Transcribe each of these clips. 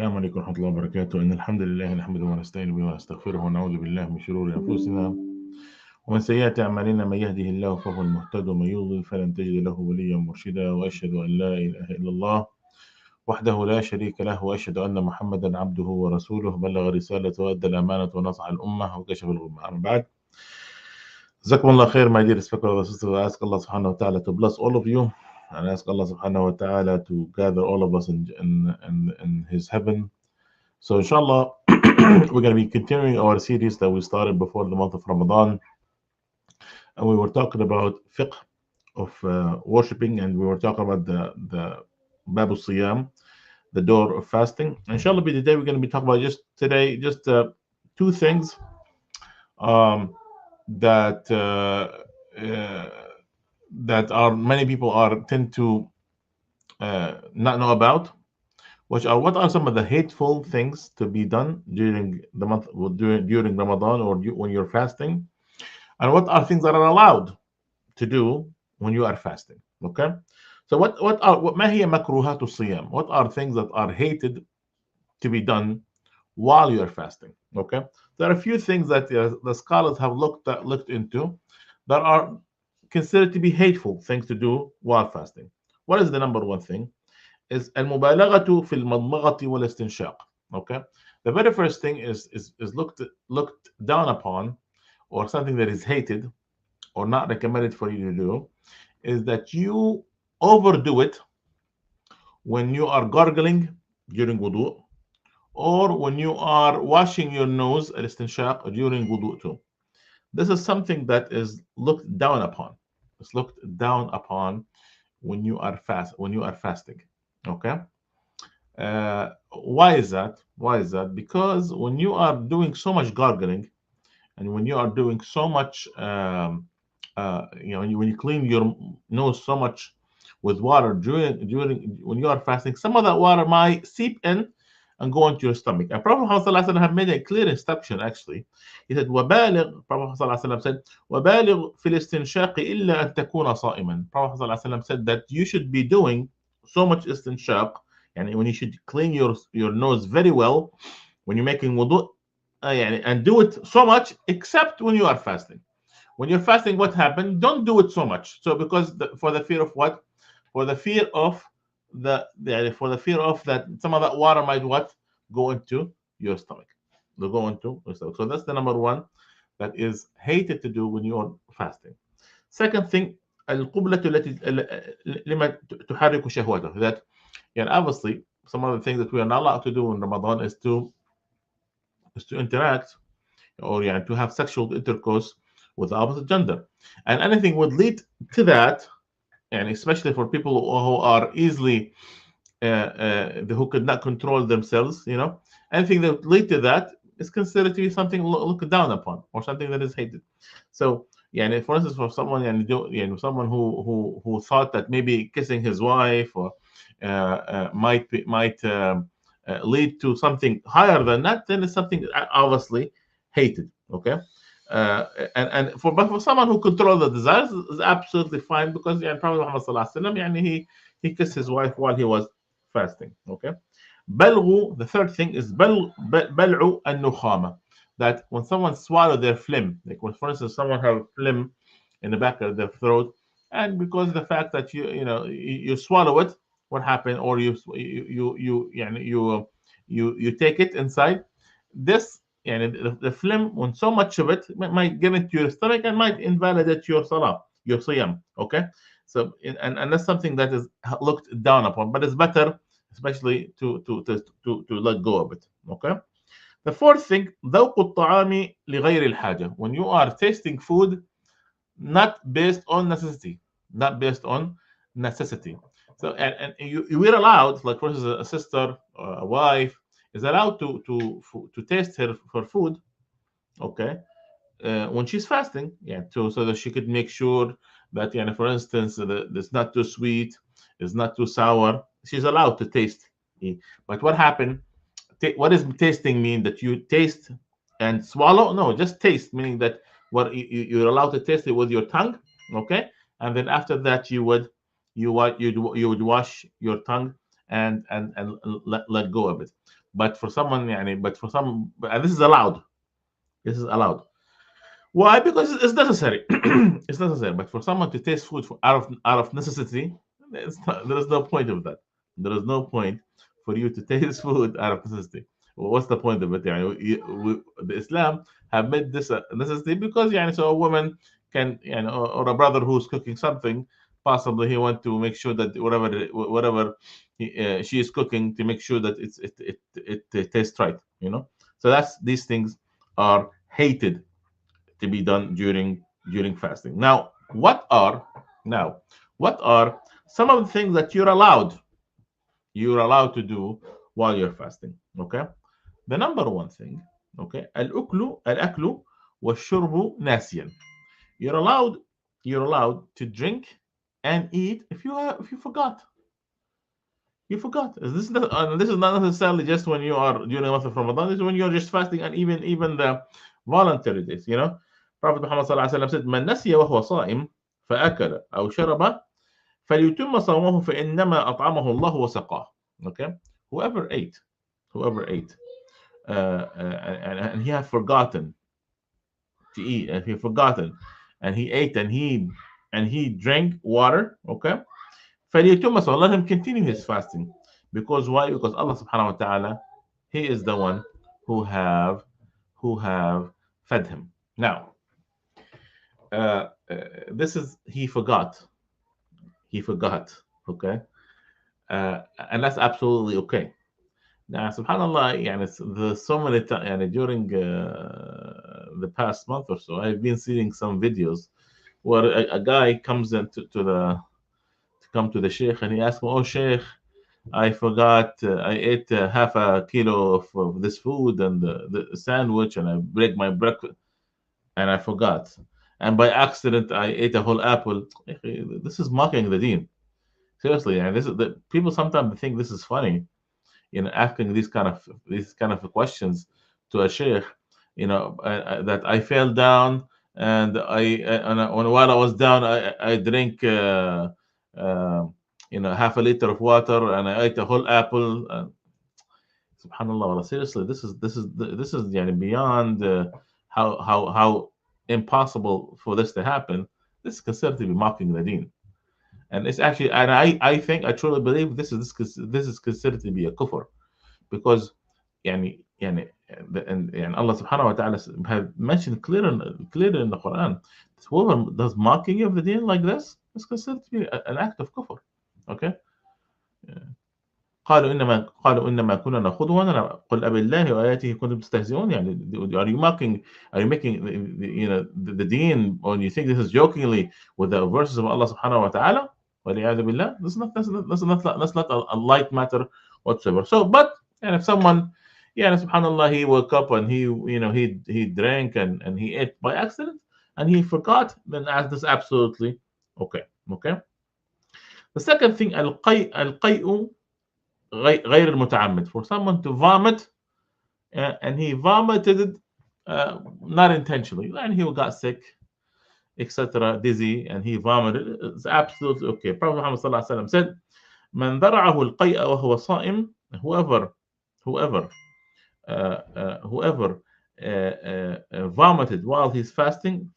السلام عليكم ورحمة الله وبركاته. إن الحمد لله نحمده ونستعين به ونستغفره ونعوذ بالله من شرور أنفسنا ومن سيئات أعمالنا. من يهده الله فهو المهتد ومن يضلل فلن تجد له وليا مرشدا. وأشهد أن لا إله إلا الله وحده لا شريك له، وأشهد أن محمدا عبده ورسوله، بلغ رسالة وأدى الأمانة ونصح الأمة وكشف الغمة. أما بعد, Jazakumullah khair, my dear respected sisters. I ask Allah subhanahu wa ta'ala to bless all of you, and I ask Allah subhanahu wa ta'ala to gather all of us in His heaven. So inshallah, we're going to be continuing our series that we started before the month of Ramadan, and we were talking about fiqh of worshipping, and we were talking about the Babu Siyam, the door of fasting. Inshallah, today we're going to be talking about just two things that uh, that are many people tend to not know about, which are what are some of the hateful things to be done during the month, during Ramadan, or when you're fasting, and what are things that are allowed to do when you are fasting. Okay, so what ما هي مكروهات الصيام? What are things that are hated to be done while you are fasting? Okay, there are a few things that the scholars have looked into that are considered to be hateful things to do while fasting. What is the number one thing? Is المبالغة في المضمضة والاستنشاق. Okay, the very first thing is looked down upon, or something that is hated or not recommended for you to do, is that you overdo it when you are gargling during wudu, or when you are washing your nose al-istinshaq during wudu too. This is something that is looked down upon. It's looked down upon when you are fasting. Okay. Why is that? Why is that? Because when you are doing so much gargling, and when you are doing so much, when you clean your nose so much with water during when you are fasting, some of that water might seep in and go into your stomach. And Prophet Muhammad have made a clear instruction. Actually, he said, "وبالغ." Prophet said, "وبالغ في الاستنشاق إلا أن تكون صائما." Prophet said that you should be doing so much istinshaq, and when you should clean your nose very well when you're making wudu, and do it so much, except when you are fasting. When you're fasting, what happened? Don't do it so much. So because for the fear of what? For the fear of for the fear of that some of that water might what? Go into your stomach. They'll go into your stomach. So that's the number one that is hated to do when you're fasting. Second thing, القبلة التي لما تحرك شهوته. That, obviously some of the things that we are not allowed to do in Ramadan is to interact, or to have sexual intercourse with the opposite gender, and anything would lead to that, and especially for people who are easily who could not control themselves, anything that would lead to that is considered to be something looked down upon, or something that is hated. So, for instance, for someone, someone who thought that maybe kissing his wife or might lead to something higher than that, then it's something obviously hated. Okay, and for someone who controls the desires is absolutely fine, because Prophet Muhammad sallallahu alaihi wasallam, he kissed his wife while he was fasting. Okay, بلغ. The third thing is بلع النخامة, that when someone swallow their phlegm, like when, for instance, someone have phlegm in the back of their throat, and because of the fact that you swallow it, what happened? Or you take it inside. This, the phlegm, when so much of it might get into your stomach and might invalidate your salah, your siyam. Okay, so and that's something that is looked down upon, but it's better, especially to let go of it. Okay. The fourth thing, ذوق الطعام لغير الحاجة. When you are tasting food not based on necessity, not based on necessity. So and we're allowed, like for instance, a sister or a wife is allowed to taste her food, okay, when she's fasting, so that she could make sure that, for instance, it's not too sweet, it's not too sour. She's allowed to taste. But what happened? What does tasting mean? That you taste and swallow? No, just taste, meaning that you're allowed to taste it with your tongue, okay, and then after that you would wash your tongue and let go of it. But for someone, يعني, but for some, and this is allowed. This is allowed. Why? Because it's necessary. It's necessary. But for someone to taste food out of necessity, there is no point of that. There is no point for you to taste food out of necessity. Well, what's the point of it? يعني, the Islam have made this a necessity because, يعني, so a woman can, or a brother who's cooking something, possibly he want to make sure that whatever she is cooking, to make sure that it tastes right. So that's these things are hated to be done during fasting. Now what are some of the things that you're allowed to do while you're fasting? Okay, the number one thing, okay, al-aklu والشرب ناسيا. You're allowed to drink and eat if you forgot. This is not necessarily just when you are during the month of Ramadan. This is when you're just fasting, and even the voluntary days. Prophet Muhammad sallallahu alaihi wasallam said, "Man nasiya wa huwa صائم فأكل أو شرب فليتم صومه فإنما أطعمه الله وسقاه." Okay, whoever ate, and he had forgotten to eat, and he forgotten, and he ate, and he drank water. Okay, فليتم صومه. Let him continue his fasting. Because why? Because Allah subhanahu wa ta'ala, He is the one who have fed him. Now, this is he forgot. He forgot. Okay, and that's absolutely okay. Now, subhanallah, يعني, the so many times, يعني, during the past month or so, I've been seeing some videos where a guy comes in to come to the sheikh, and he asks him, "Oh, sheikh, I forgot. I ate half a kilo of this food and the sandwich, and I break my breakfast, and I forgot. And by accident, I ate a whole apple." This is mocking the deen. Seriously, and this is the people sometimes think this is funny, asking these kind of questions to a sheikh. That I fell down, and while I was down, I drank. Uh, half a liter of water, and I ate a whole apple. Subhanallah, seriously, this is يعني, beyond how impossible for this to happen. This is considered to be mocking the deen, and it's actually, and I truly believe this is considered to be a kufr, because and Allah subhanahu wa ta'ala have mentioned clearly in the Quran that whoever does mocking of the deen like this is considered to be an act of kufr. Okay. قالوا إنما كنا نخوض ونلعب قل أبالله وآياته كنتم تستهزئون. Are you mocking? Are you making the deen, or you think this is jokingly with the verses of Allah subhanahu wa ta'ala? وَلِيَعْذُ بِاللَّهِ. That's not a light matter whatsoever. So, but, and if someone, subhanallah, he woke up and he drank and he ate by accident and he forgot, then that's absolutely okay. Okay. The second thing, القيء غير المتعمد, for someone to vomit, and he vomited it not intentionally, and he got sick, etc., dizzy, and he vomited. It's absolutely okay. Prophet Muhammad sallallahu alaihi wasallam said, "من ذرعه القيء وهو صائم." Whoever whoever vomited while he's fasting,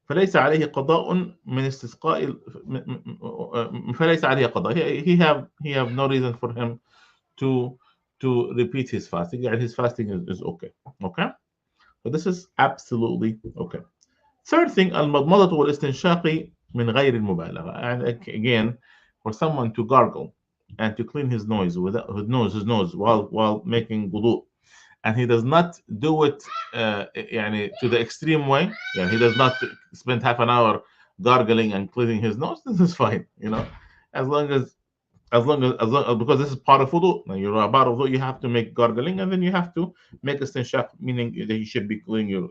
فليس عليه قضاء من استسقاء فليس عليه قضاء. He have no reason for him to repeat his fasting, and his fasting is okay. Okay, so this is absolutely okay. Third thing, المضمضة والاستنشاق من غير المبالغة. And again, for someone to gargle and to clean his nose while making wudu, and he does not do it to the extreme way. He does not spend half an hour gargling and cleaning his nose. This is fine, as long as because this is part of wudu. Now, you're about wudu, you have to make gargling, and then you have to make istinshaq, meaning that you should be cleaning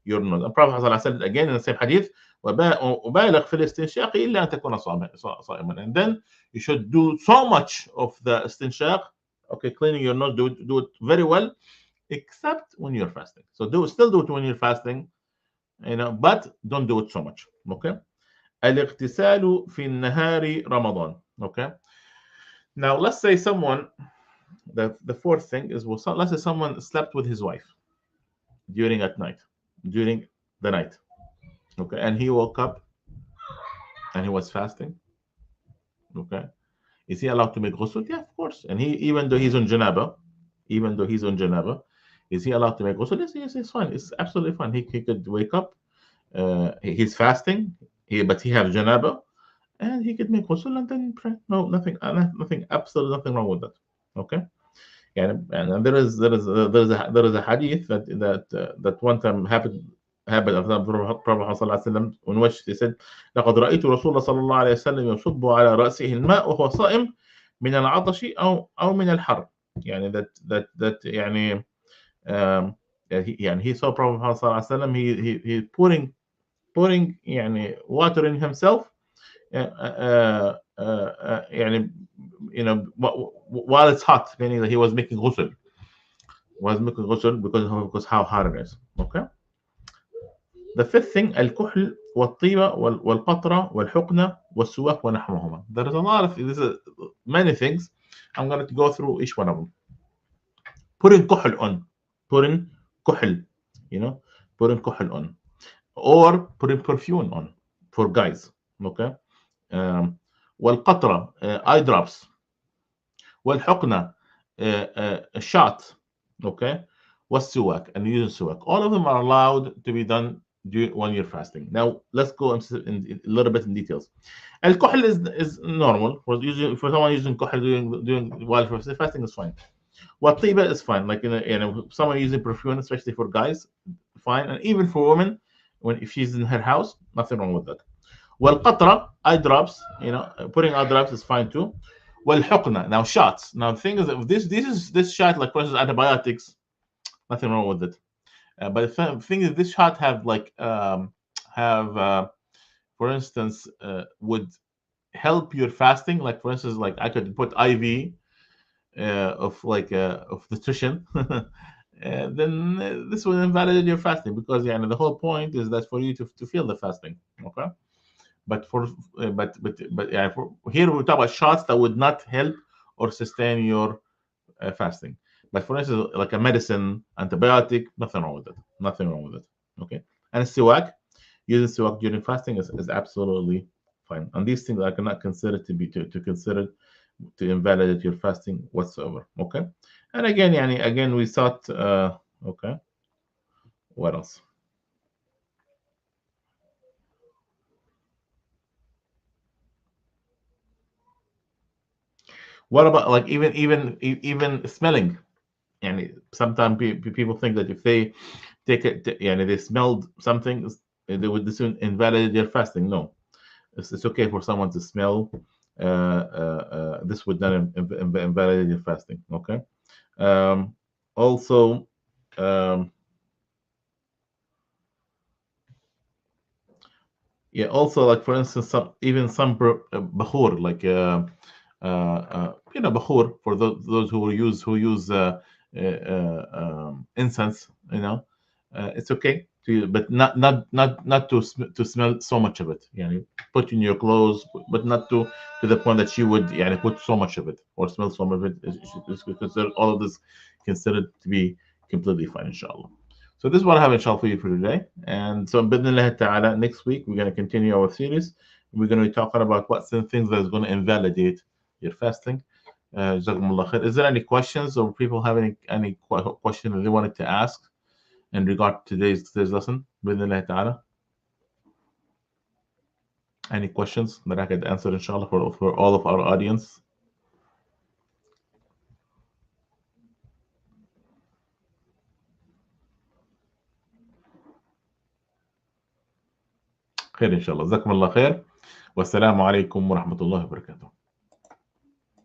your nose. And Prophet ﷺ said again in the same hadith, وبالغ في الاستنشاق إلا أن تكون صائما. And then you should do so much of the istinshaq, okay, cleaning your nose, do it very well, except when you're fasting. So still do it when you're fasting, but don't do it so much. Okay. الاغتسال في النهار رمضان. Okay. Now, let's say someone, the fourth thing is, well, let's say someone slept with his wife during the night, okay, and he woke up and he was fasting, okay. Is he allowed to make ghusl? Yeah, of course. And even though he's on janaba, is he allowed to make ghusl? Yes, yes, it's fine. It's absolutely fine. He could wake up. He's fasting. But he have janaba, and he could make ghusl and then pray. No, nothing, absolutely nothing wrong with that. Okay. Yeah, and there is a hadith that one time happened of the Prophet ﷺ, in which he said, لقد رأيت رسول الله صلى الله عليه وسلم يصب على رأسه الماء وهو صائم من العطش أو من الحر. يعني that يعني يعني he saw Prophet صلى الله عليه وسلم, he pouring يعني water in himself, يعني while it's hot, meaning that he was making ghusl, because how hot it is. Okay. The fifth thing, الكحل والطيبة والقطرة والحقنة والسواك ونحوهما. There is a lot of many things. I'm going to go through each one of them. Putting كحل on, putting كحل, putting كحل on, or putting perfume on for guys. Okay. والقطرة, eye drops. والحقنة, shot. Okay. والسواك, and using suwak. All of them are allowed to be done when you're fasting. Now let's go in a little bit in details. Al-kuhl is normal for someone using kuhl doing while fasting is fine. What-tiba is fine, like someone using perfume, especially for guys, fine, and even for women, if she's in her house, nothing wrong with that. Well-qatra, eye drops, putting eye drops is fine too. Well-hukna, now shots. Now the thing is, if this shot, like for instance antibiotics, nothing wrong with it. But the thing is, this shot for instance, would help your fasting. Like for instance, like I could put IV of nutrition, then this will invalidate your fasting, because the whole point is that for you to feel the fasting. Okay. But here we talk about shots that would not help or sustain your fasting. But for instance, like a medicine, antibiotic, nothing wrong with it. Nothing wrong with it. Okay. And siwak, using siwak during fasting is absolutely fine. And these things I cannot consider to consider to invalidate your fasting whatsoever. Okay. And again we thought, okay, what else? What about like even smelling? And sometimes people think that if they take it, they smelled something, they would soon invalidate their fasting. No, it's okay for someone to smell. This would not invalidate your fasting. Okay. Also, yeah. Also, like for instance, some bahur, like bahur, for those who use incense. It's okay to, but not to smell so much of it. Put in your clothes, but not to the point that you would put so much of it or smell so much of it. It's considered, all of this considered to be completely fine, inshallah. So this is what I have inshallah for you for today. And so bidnillah ta'ala, next week we're going to continue our series. We're going to be talking about what's the things that's going to invalidate your fasting. Jazakumullah khair. Is there any questions, or people have any question that they wanted to ask in regard to today's lesson? Bidnillah ta'ala. Any questions that I could answer inshallah for all of our audience? خير إن شاء الله. جزاكم الله خير. والسلام عليكم ورحمة الله وبركاته.